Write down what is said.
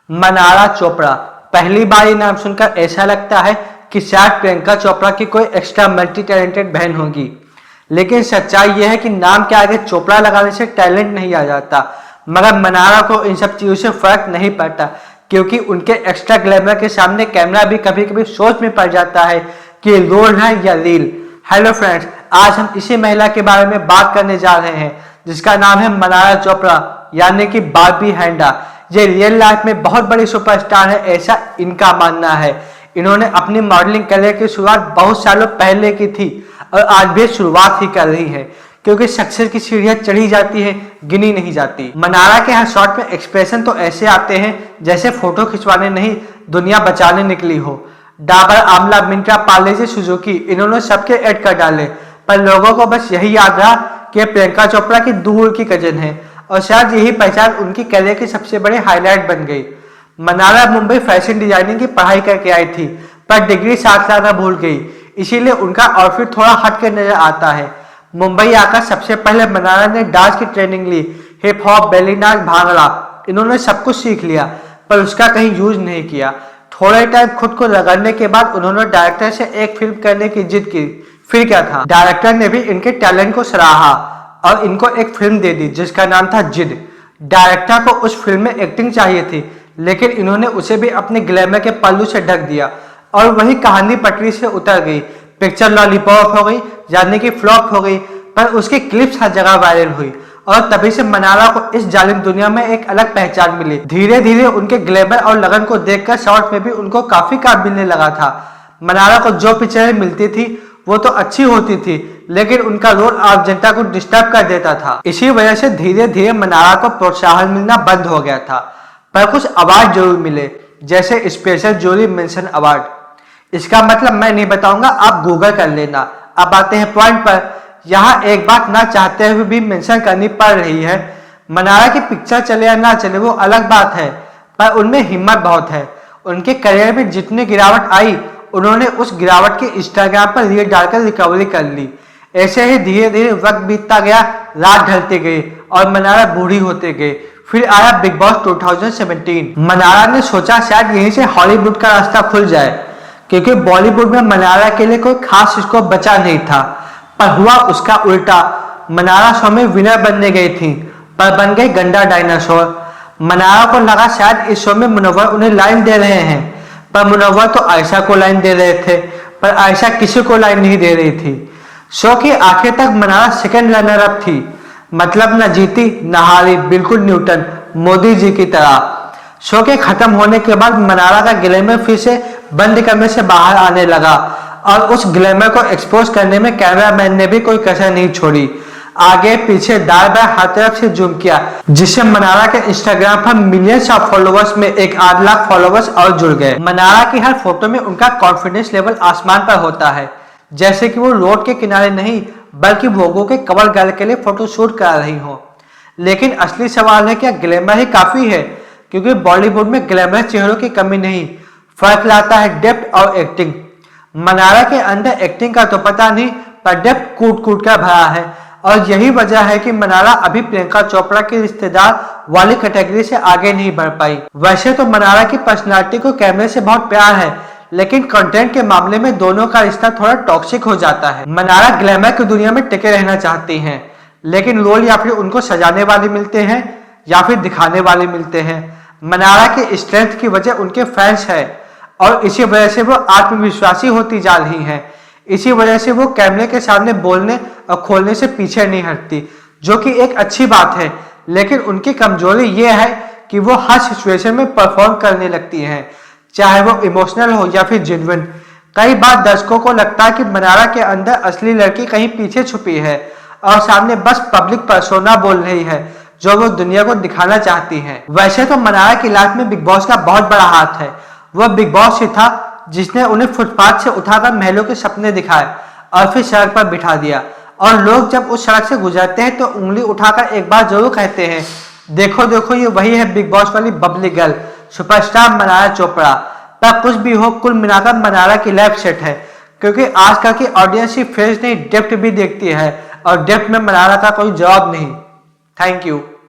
मनारा चोपड़ा, पहली बार ये नाम सुनकर ऐसा लगता है कि शायद प्रियंका चोपड़ा की कोई एक्स्ट्रा मल्टी टैलेंटेड बहन होगी, लेकिन सच्चाई यह है कि नाम के आगे चोपड़ा लगाने से टैलेंट नहीं आ जाता। मगर मनारा को इन सब चीजों से फर्क नहीं पड़ता, क्योंकि उनके एक्स्ट्रा ग्लैमर के सामने कैमरा भी कभी कभी सोच में पड़ जाता है कि रोल है या रील। हेलो फ्रेंड्स, आज हम इसी महिला के बारे में बात करने जा रहे हैं जिसका नाम है मनारा चोपड़ा, यानी कि बार्बी हैंडा। ये रियल लाइफ में बहुत बड़ी सुपरस्टार है, ऐसा इनका मानना है। इन्होंने अपनी मॉडलिंग करियर की शुरुआत बहुत सालों पहले की थी और आज भी शुरुआत ही कर रही है, क्योंकि सक्सेस की सीढ़ियां चढ़ी जाती है, गिनी नहीं जाती। मनारा के हर शॉट में एक्सप्रेशन तो ऐसे आते हैं जैसे फोटो खिंचवाने नहीं, दुनिया बचाने निकली हो। डाबर, आमला, मिंत्रा, पार्ले, सुजुकी, इन्होंने सबके ऐड कर डाले, पर लोगों को बस यही याद रहा कि प्रियंका चोपड़ा की दूर की कजन है, और शायद यही पहचान उनकी करियर की सबसे बड़ी हाईलाइट बन गई। मनारा मुंबई फैशन डिजाइनिंग की पढ़ाई करके आई थी, पर डिग्री साथ लाना भूल गई, इसीलिए उनका आउटफिट थोड़ा हट के नजर आता है। मुंबई आकर सबसे पहले मनारा ने डांस की ट्रेनिंग ली, hip hop, belly dance, bhangra, इन्होंने सब कुछ सीख लिया, पर उसका कहीं यूज नहीं किया। थोड़े टाइम खुद को रगड़ने के बाद उन्होंने डायरेक्टर से एक फिल्म करने की जिद की। फिर क्या था, डायरेक्टर ने भी इनके टैलेंट को सराहा और इनको एक फिल्म दे दी जिसका नाम था जिद। डायरेक्टर को उस फिल्म में एक्टिंग चाहिए थी, लेकिन इन्होंने उसे भी अपने ग्लैमर के पल्लू से ढक दिया और वही कहानी पटरी से उतर गई। पिक्चर लॉलीपॉप हो गई, यानी कि फ्लॉप हो गई, पर उसकी क्लिप्स हर जगह वायरल हुई और तभी से मनारा को इस जालिम दुनिया में एक अलग पहचान मिली। धीरे धीरे उनके ग्लैमर और लगन को देखकर शॉर्ट में भी उनको काफी काम मिलने लगा था। मनारा को जो पिक्चरें मिलती थी वो तो अच्छी होती थी, लेकिन उनका रोल आम जनता को डिस्टर्ब कर देता था। इसी वजह से धीरे धीरे मनारा को प्रोत्साहन मिलना बंद हो गया था, पर कुछ अवार्ड जरूर मिले, जैसे स्पेशल जूरी मेंशन अवार्ड। इसका मतलब मैं नहीं बताऊंगा, आप गूगल कर लेना। अब आते हैं पॉइंट पर। यहाँ एक बात ना चाहते हुए भी मेंशन करनी पड़ रही है, मनारा की पिक्चर चले या ना चले वो अलग बात है, पर उनमें हिम्मत बहुत है। उनके करियर में जितनी गिरावट आई, उन्होंने उस गिरावट के इंस्टाग्राम पर रील डालकर रिकवरी कर ली। ऐसे ही धीरे धीरे वक्त बीतता गया, रात ढलते गए और मनारा बूढ़ी होते गए। फिर आया बिग बॉस 2017। मनारा ने सोचा शायद यहीं से हॉलीवुड का रास्ता खुल जाए, क्योंकि बॉलीवुड में मनारा के लिए कोई खास स्कोप बचा नहीं था, पर हुआ उसका उल्टा। मनारा शो में विनर बनने गई थी, पर बन गई गंदा डायनासोर। मनारा को लगा शायद इस शो में मुनव्वर उन्हें लाइन दे रहे हैं, पर मुनव्वर तो आयशा को लाइन दे रहे थे, पर आयशा किसी को लाइन नहीं दे रही थी। शो के आखिर तक मनारा सेकंड रनर अप थी, मतलब न जीती न हारी, बिल्कुल न्यूटन, मोदी जी की तरह। शो के खत्म होने के बाद मनारा का ग्लैमर फिर से बंद कमरे से बाहर आने लगा, और उस ग्लैमर को एक्सपोज करने में कैमरामैन ने भी कोई कसर नहीं छोड़ी। आगे पीछे दाएं बाएं हर तरफ से जूम किया, जिससे मनारा के इंस्टाग्राम पर मिलियंस ऑफ फॉलोवर्स में 1 लाख फॉलोवर्स और जुड़ गए। मनारा की हर फोटो में उनका कॉन्फिडेंस लेवल आसमान पर होता है, जैसे कि वो रोड के किनारे नहीं बल्कि वोगो के कवर गर्ल के लिए फोटो शूट करा रही हो। लेकिन असली सवाल है, क्या ग्लैमर ही काफी है? क्योंकि बॉलीवुड में ग्लैमर चेहरों की कमी नहीं, फर्क लाता है डेप्थ और एक्टिंग। मनारा के अंदर एक्टिंग का तो पता नहीं, पर डेप्थ कूट कूट कर भरा है, और यही वजह है कि मनारा अभी प्रियंका चोपड़ा के रिश्तेदार वाली कैटेगरी से आगे नहीं बढ़ पाई। वैसे तो मनारा की पर्सनालिटी को कैमरे से बहुत प्यार है, लेकिन कंटेंट के मामले में दोनों का रिश्ता थोड़ा टॉक्सिक हो जाता है। मनारा ग्लैमर की दुनिया में टिके रहना चाहती हैं, लेकिन रोल या फिर उनको सजाने वाले मिलते हैं या फिर दिखाने वाले मिलते हैं। मनारा की स्ट्रेंथ की वजह उनके फैंस है, और इसी वजह से वो आत्मविश्वासी होती जा रही हैं। इसी वजह से वो कैमरे के सामने बोलने और खोलने से पीछे नहीं हटती, जो कि एक अच्छी बात है। लेकिन उनकी कमजोरी ये है कि वो हर सिचुएशन में परफॉर्म करने लगती हैं, चाहे वो इमोशनल हो या फिर जेन्युइन। कई बार दर्शकों को लगता है कि मनारा के अंदर असली लड़की कहीं पीछे छुपी है और सामने बस पब्लिक पर्सोना बोल रही है जो वो दुनिया को दिखाना चाहती है। वैसे तो मनारा की लाइफ में बिग बॉस का बहुत बड़ा हाथ है। वह बिग बॉस ही था जिसने उन्हें फुटपाथ से उठाकर महलों के सपने दिखाए और फिर सड़क पर बिठा दिया, और लोग जब उस सड़क से गुजरते हैं तो उंगली उठाकर एक बार जरूर कहते हैं, देखो देखो ये वही है बिग बॉस वाली bubbly girl, superstar Mannara Chopra. पर कुछ भी हो, कुल मिलाकर मनारा की लाइफ सेट है, क्योंकि आजकल की ऑडियंस ही फेस नहीं डेप्थ भी देखती है, और डेप्थ में मनारा का कोई जवाब नहीं। Thank you.